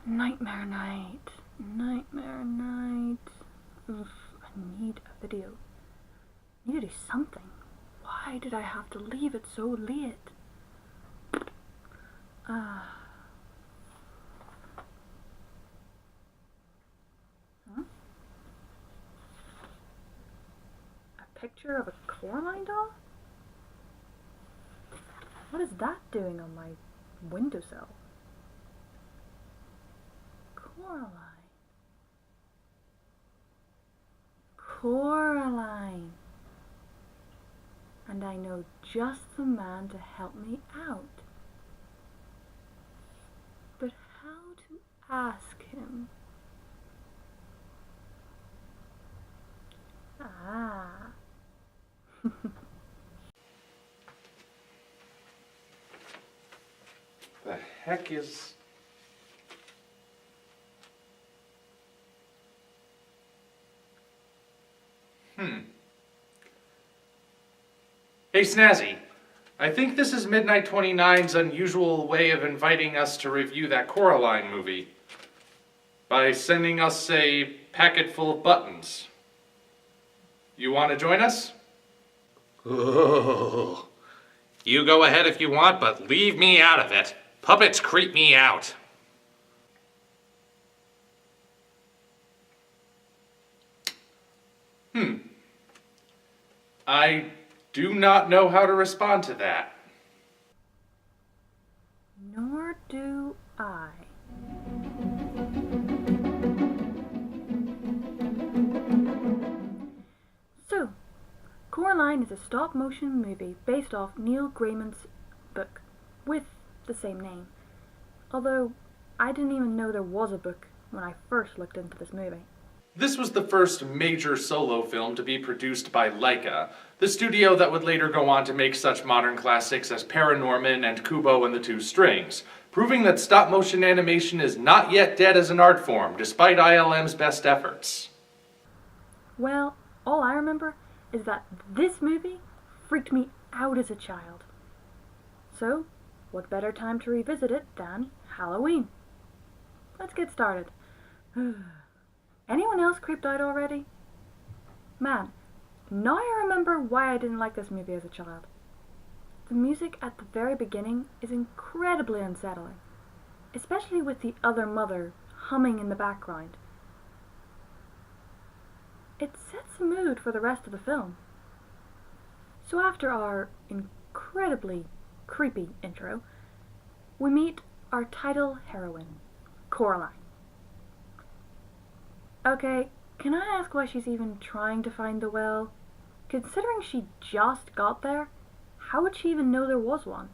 Nightmare night. Nightmare night. Oof, I need a video. I need to do something. Why did I have to leave it so late? Huh? A picture of a Coraline doll? What is that doing on my windowsill? Coraline. Coraline. And I know just the man to help me out. But how to ask him? Ah. The heck is... Hey, Snazzy. I think this is Midnight 29's unusual way of inviting us to review that Coraline movie. By sending us a packet full of buttons. You want to join us? Ooh. You go ahead if you want, but leave me out of it. Puppets creep me out. I do not know how to respond to that. Nor do I. So, Coraline is a stop-motion movie based off Neil Gaiman's book with the same name. Although, I didn't even know there was a book when I first looked into this movie. This was the first major solo film to be produced by Laika, the studio that would later go on to make such modern classics as Paranorman and Kubo and the Two Strings, proving that stop-motion animation is not yet dead as an art form, despite ILM's best efforts. Well, all I remember is that this movie freaked me out as a child. So, what better time to revisit it than Halloween? Let's get started. Anyone else creeped out already? Man, now I remember why I didn't like this movie as a child. The music at the very beginning is incredibly unsettling, especially with the other mother humming in the background. It sets the mood for the rest of the film. So after our incredibly creepy intro, we meet our title heroine, Coraline. Okay, can I ask why she's even trying to find the well? Considering she just got there, how would she even know there was one?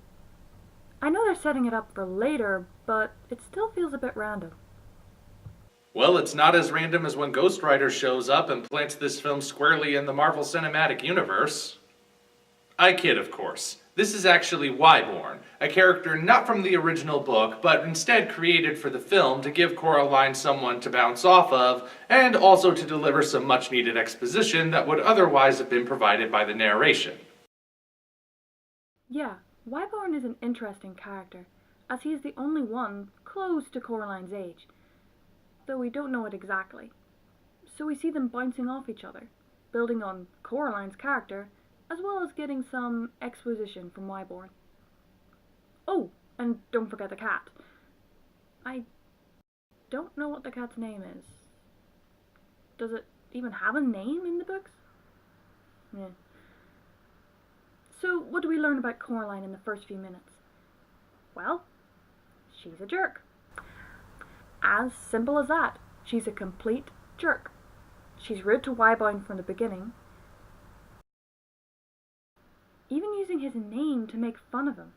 I know they're setting it up for later, but it still feels a bit random. Well, it's not as random as when Ghost Rider shows up and plants this film squarely in the Marvel Cinematic Universe. I kid, of course. This is actually Wyborn, a character not from the original book, but instead created for the film to give Coraline someone to bounce off of, and also to deliver some much-needed exposition that would otherwise have been provided by the narration. Yeah, Wyborn is an interesting character, as he is the only one close to Coraline's age, though we don't know it exactly. So we see them bouncing off each other, building on Coraline's character, as well as getting some exposition from Wyborn. Oh, and don't forget the cat. I don't know what the cat's name is. Does it even have a name in the books? Yeah. So, what do we learn about Coraline in the first few minutes? Well, she's a jerk. As simple as that. She's a complete jerk. She's rude to Wyborn from the beginning, even using his name to make fun of him.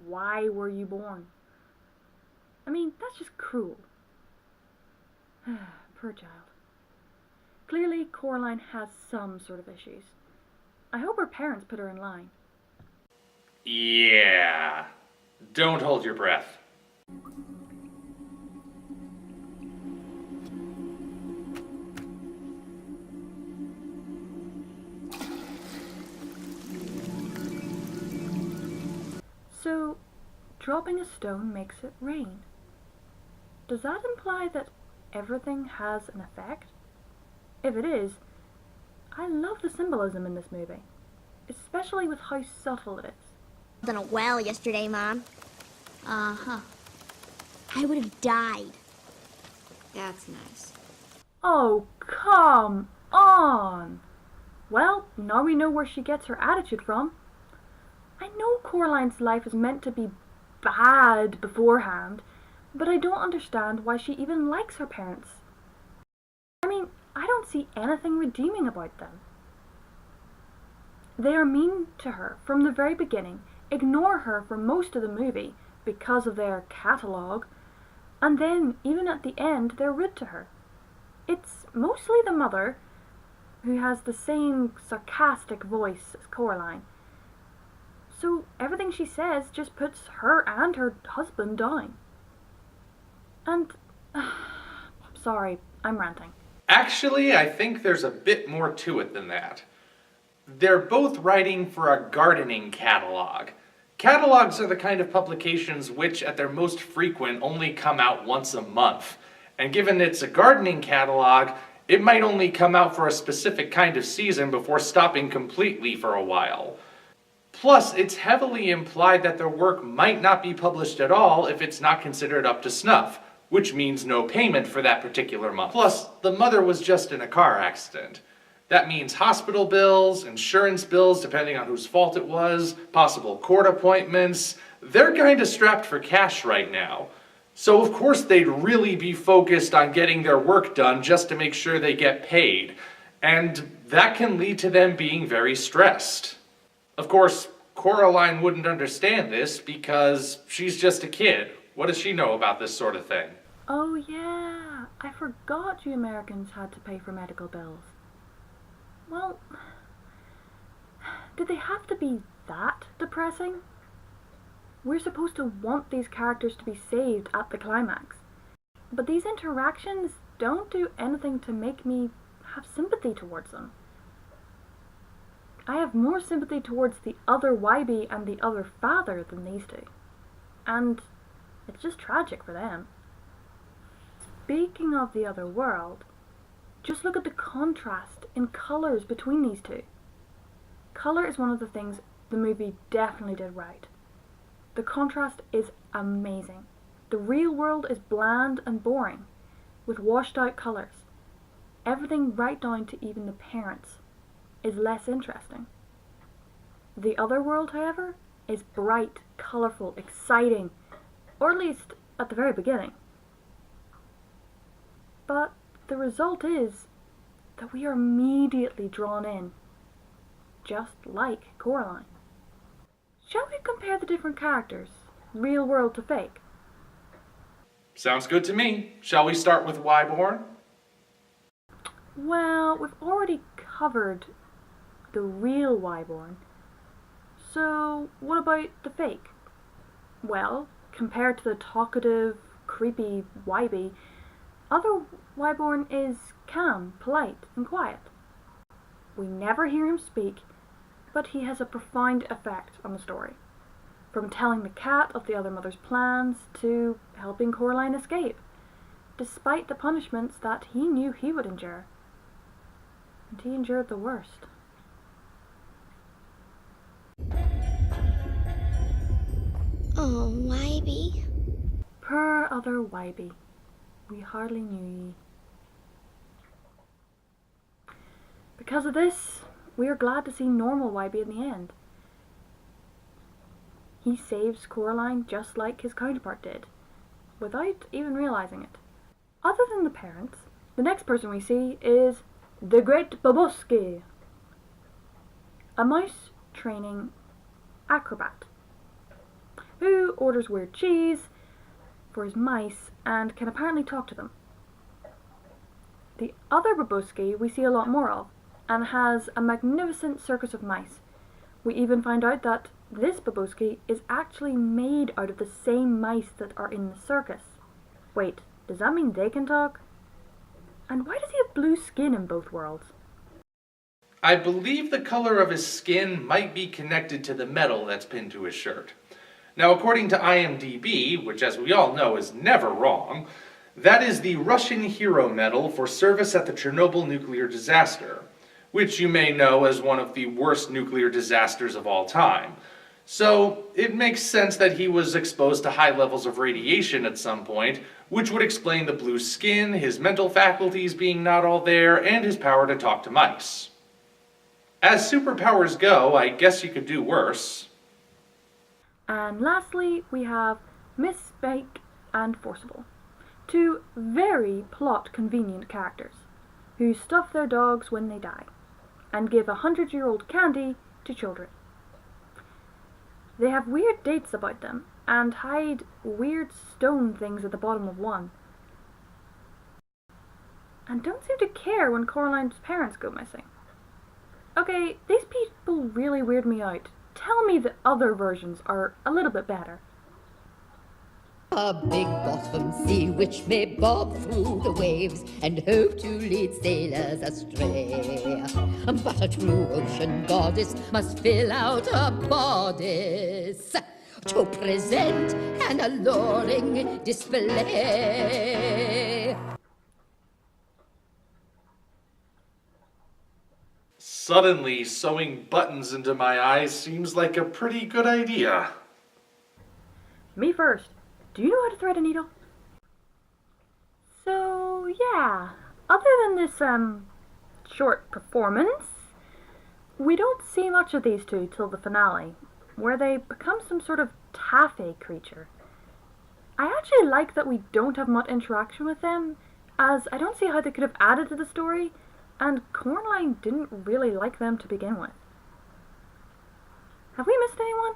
Why were you born? I mean, that's just cruel. Poor child. Clearly, Coraline has some sort of issues. I hope her parents put her in line. Yeah. Don't hold your breath. So, dropping a stone makes it rain. Does that imply that everything has an effect? If it is, I love the symbolism in this movie, especially with how subtle it is. Done a well yesterday, Mom. Uh-huh. I would have died. That's nice. Oh, come on! Well, now we know where she gets her attitude from. I know Coraline's life is meant to be bad beforehand, but I don't understand why she even likes her parents. I mean, I don't see anything redeeming about them. They are mean to her from the very beginning, ignore her for most of the movie because of their catalogue, and then, even at the end, they're rude to her. It's mostly the mother, who has the same sarcastic voice as Coraline. So everything she says just puts her and her husband down. And, sorry, I'm ranting. Actually, I think there's a bit more to it than that. They're both writing for a gardening catalog. Catalogs are the kind of publications which, at their most frequent, only come out once a month. And given it's a gardening catalog, it might only come out for a specific kind of season before stopping completely for a while. Plus, it's heavily implied that their work might not be published at all if it's not considered up to snuff, which means no payment for that particular month. Plus, the mother was just in a car accident. That means hospital bills, insurance bills depending on whose fault it was, possible court appointments. They're kinda strapped for cash right now. So of course they'd really be focused on getting their work done just to make sure they get paid. And that can lead to them being very stressed. Of course, Coraline wouldn't understand this because she's just a kid. What does she know about this sort of thing? Oh yeah, I forgot you Americans had to pay for medical bills. Well, did they have to be that depressing? We're supposed to want these characters to be saved at the climax, but these interactions don't do anything to make me have sympathy towards them. I have more sympathy towards the other Wybie and the other father than these two, and it's just tragic for them. Speaking of the other world, just look at the contrast in colours between these two. Colour is one of the things the movie definitely did right. The contrast is amazing. The real world is bland and boring, with washed out colours. Everything right down to even the parents is less interesting. The other world, however, is bright, colourful, exciting, or at least at the very beginning. But the result is that we are immediately drawn in, just like Coraline. Shall we compare the different characters, real world to fake? Sounds good to me. Shall we start with Wyborn? Well, we've already covered the real Wyborn, so what about the fake? Well, compared to the talkative, creepy Wybie, other Wyborn is calm, polite, and quiet. We never hear him speak, but he has a profound effect on the story. From telling the cat of the other mother's plans to helping Coraline escape, despite the punishments that he knew he would endure. And he endured the worst. Oh, Wybie. Poor other Wybie. We hardly knew ye. Because of this, we are glad to see normal Wybie in the end. He saves Coraline just like his counterpart did, without even realizing it. Other than the parents, the next person we see is the Great Babushki, a mouse training acrobat, who orders weird cheese for his mice and can apparently talk to them. The other Babushki we see a lot more of, and has a magnificent circus of mice. We even find out that this Babushki is actually made out of the same mice that are in the circus. Wait, does that mean they can talk? And why does he have blue skin in both worlds? I believe the color of his skin might be connected to the medal that's pinned to his shirt. Now, according to IMDb, which as we all know is never wrong, That is the Russian Hero Medal for service at the Chernobyl nuclear disaster, which you may know as one of the worst nuclear disasters of all time. So it makes sense that he was exposed to high levels of radiation at some point, which would explain the blue skin, his mental faculties being not all there, and his power to talk to mice. As superpowers go, I guess you could do worse. And lastly, we have Miss Spake and Forcible. Two very plot-convenient characters who stuff their dogs when they die and give 100-year-old candy to children. They have weird dates about them and hide weird stone things at the bottom of one. And don't seem to care when Coraline's parents go missing. Okay, these people really weird me out. Tell me the other versions are a little bit better. A big bottom sea which may bob through the waves and hope to lead sailors astray. But a true ocean goddess must fill out her bodice to present an alluring display. Suddenly, sewing buttons into my eyes seems like a pretty good idea. Me first. Do you know how to thread a needle? So, yeah, other than this, short performance, we don't see much of these two till the finale, where they become some sort of taffy creature. I actually like that we don't have much interaction with them, as I don't see how they could have added to the story, and Coraline didn't really like them to begin with. Have we missed anyone?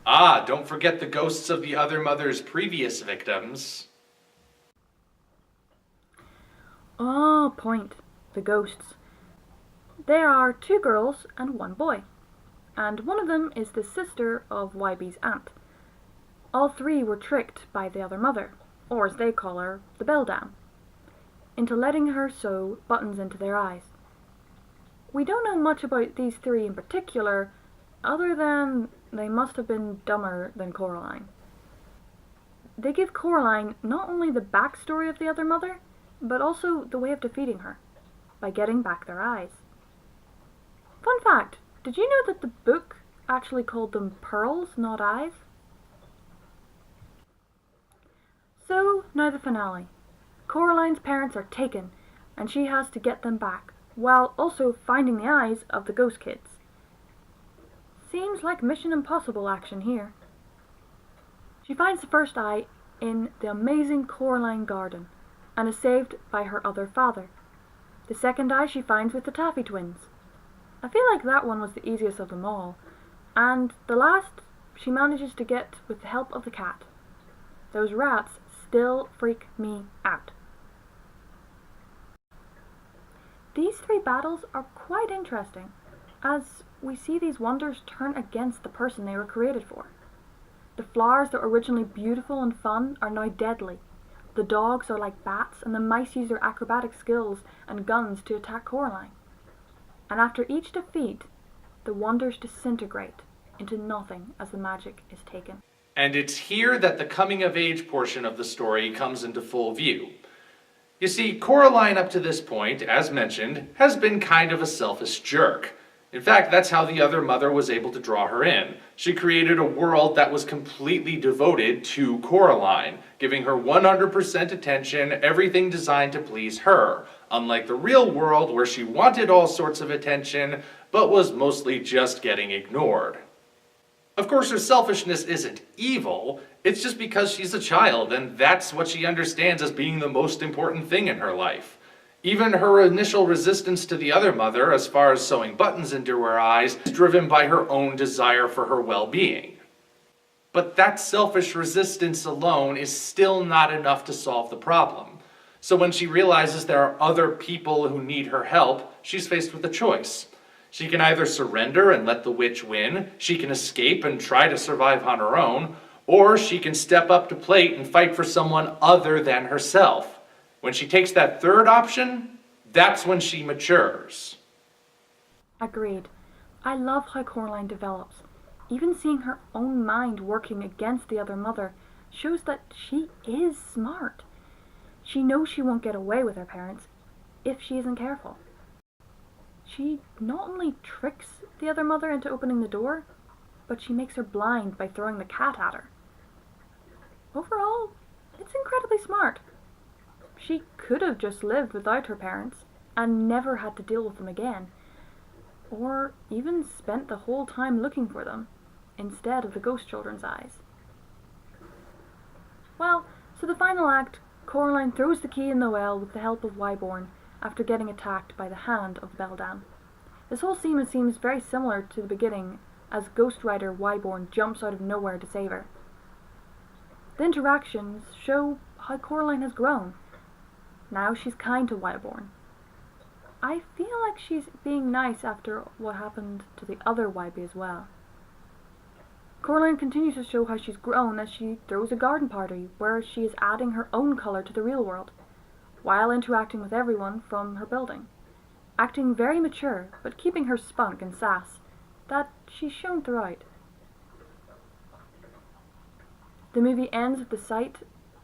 Ah, don't forget the ghosts of the other mother's previous victims. Oh, point. The ghosts. There are 2 girls and 1 boy, and one of them is the sister of YB's aunt. All 3 were tricked by the other mother, or as they call her, the beldam, into letting her sew buttons into their eyes. We don't know much about these 3 in particular, other than they must have been dumber than Coraline. They give Coraline not only the backstory of the other mother, but also the way of defeating her, by getting back their eyes. Fun fact, did you know that the book actually called them pearls, not eyes? So, now the finale. Coraline's parents are taken, and she has to get them back, while also finding the eyes of the ghost kids. Seems like Mission Impossible action here. She finds the first eye in the amazing Coraline garden, and is saved by her other father. The second eye she finds with the Taffy twins. I feel like that one was the easiest of them all, and the last she manages to get with the help of the cat. Those rats still freak me out. These 3 battles are quite interesting, as we see these wonders turn against the person they were created for. The flowers that were originally beautiful and fun are now deadly. The dogs are like bats, and the mice use their acrobatic skills and guns to attack Coraline. And after each defeat, the wonders disintegrate into nothing as the magic is taken. And it's here that the coming-of-age portion of the story comes into full view. You see, Coraline up to this point, as mentioned, has been kind of a selfish jerk. In fact, that's how the other mother was able to draw her in. She created a world that was completely devoted to Coraline, giving her 100% attention, everything designed to please her, unlike the real world where she wanted all sorts of attention, but was mostly just getting ignored. Of course, her selfishness isn't evil, it's just because she's a child, and that's what she understands as being the most important thing in her life. Even her initial resistance to the other mother, as far as sewing buttons into her eyes, is driven by her own desire for her well-being. But that selfish resistance alone is still not enough to solve the problem. So when she realizes there are other people who need her help, she's faced with a choice. She can either surrender and let the witch win, she can escape and try to survive on her own, or she can step up to plate and fight for someone other than herself. When she takes that third option, that's when she matures. Agreed. I love how Coraline develops. Even seeing her own mind working against the other mother shows that she is smart. She knows she won't get away with her parents if she isn't careful. She not only tricks the other mother into opening the door, but she makes her blind by throwing the cat at her. Overall, it's incredibly smart. She could have just lived without her parents and never had to deal with them again, or even spent the whole time looking for them instead of the ghost children's eyes. Well, so the final act, Coraline throws the key in the well with the help of Wyborn after getting attacked by the hand of Beldan. This whole scene seems very similar to the beginning as Ghost Rider Wyborn jumps out of nowhere to save her. The interactions show how Coraline has grown. Now she's kind to Wyborn. I feel like she's being nice after what happened to the other Wybe as well. Coraline continues to show how she's grown as she throws a garden party where she is adding her own colour to the real world, while interacting with everyone from her building, acting very mature but keeping her spunk and sass that she's shown throughout. The movie ends with the sight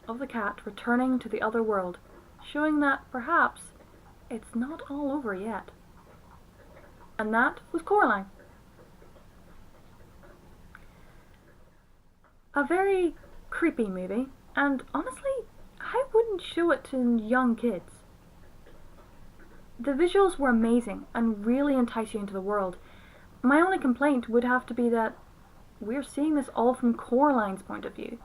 of the cat returning to the other world, showing that perhaps it's not all over yet. And that was Coraline. A very creepy movie, and honestly, I wouldn't show it to young kids. The visuals were amazing and really entice you into the world. My only complaint would have to be that we're seeing this all from Coraline's point of view.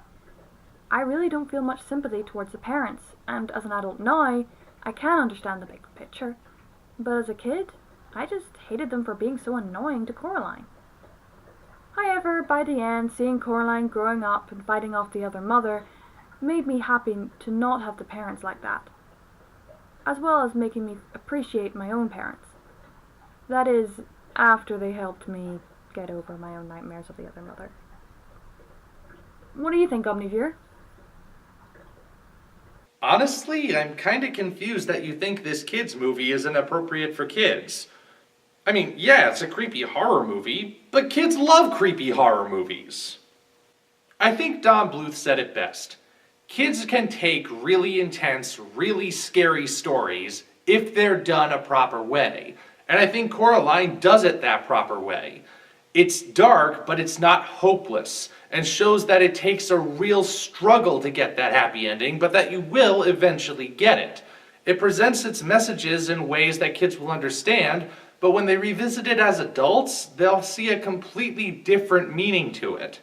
I really don't feel much sympathy towards the parents, and as an adult now, I can understand the big picture. But as a kid, I just hated them for being so annoying to Coraline. However, by the end, seeing Coraline growing up and fighting off the other mother made me happy to not have the parents like that, as well as making me appreciate my own parents. That is, after they helped me get over my own nightmares of the other mother. What do you think, Omniviewer? Honestly, I'm kinda confused that you think this kids movie isn't appropriate for kids. I mean, yeah, it's a creepy horror movie, but kids love creepy horror movies. I think Don Bluth said it best. Kids can take really intense, really scary stories if they're done a proper way. And I think Coraline does it that proper way. It's dark, but it's not hopeless, and shows that it takes a real struggle to get that happy ending, but that you will eventually get it. It presents its messages in ways that kids will understand, but when they revisit it as adults, they'll see a completely different meaning to it.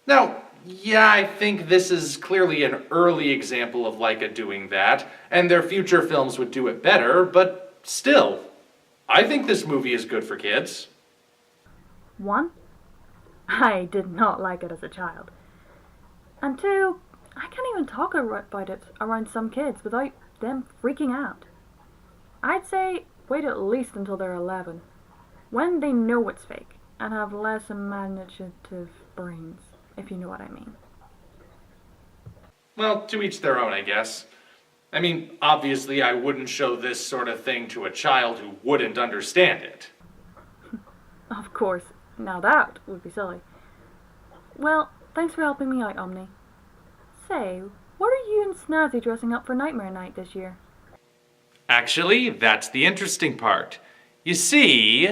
Now, yeah, I think this is clearly an early example of Laika doing that, and their future films would do it better, but still, I think this movie is good for kids. 1, I did not like it as a child. And 2, I can't even talk about it around some kids without them freaking out. I'd say wait at least until they're 11, when they know it's fake and have less imaginative brains, if you know what I mean. Well, to each their own, I guess. I mean, obviously I wouldn't show this sort of thing to a child who wouldn't understand it. Of course, now that would be silly. Well, thanks for helping me out, Omni. Say, what are you and Snazzy dressing up for Nightmare Night this year? Actually, that's the interesting part. You see,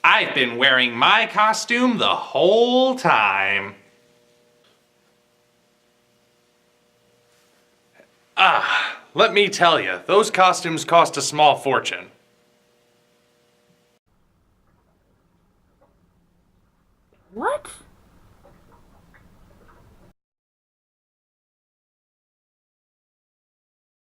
I've been wearing my costume the whole time. Let me tell you, those costumes cost a small fortune.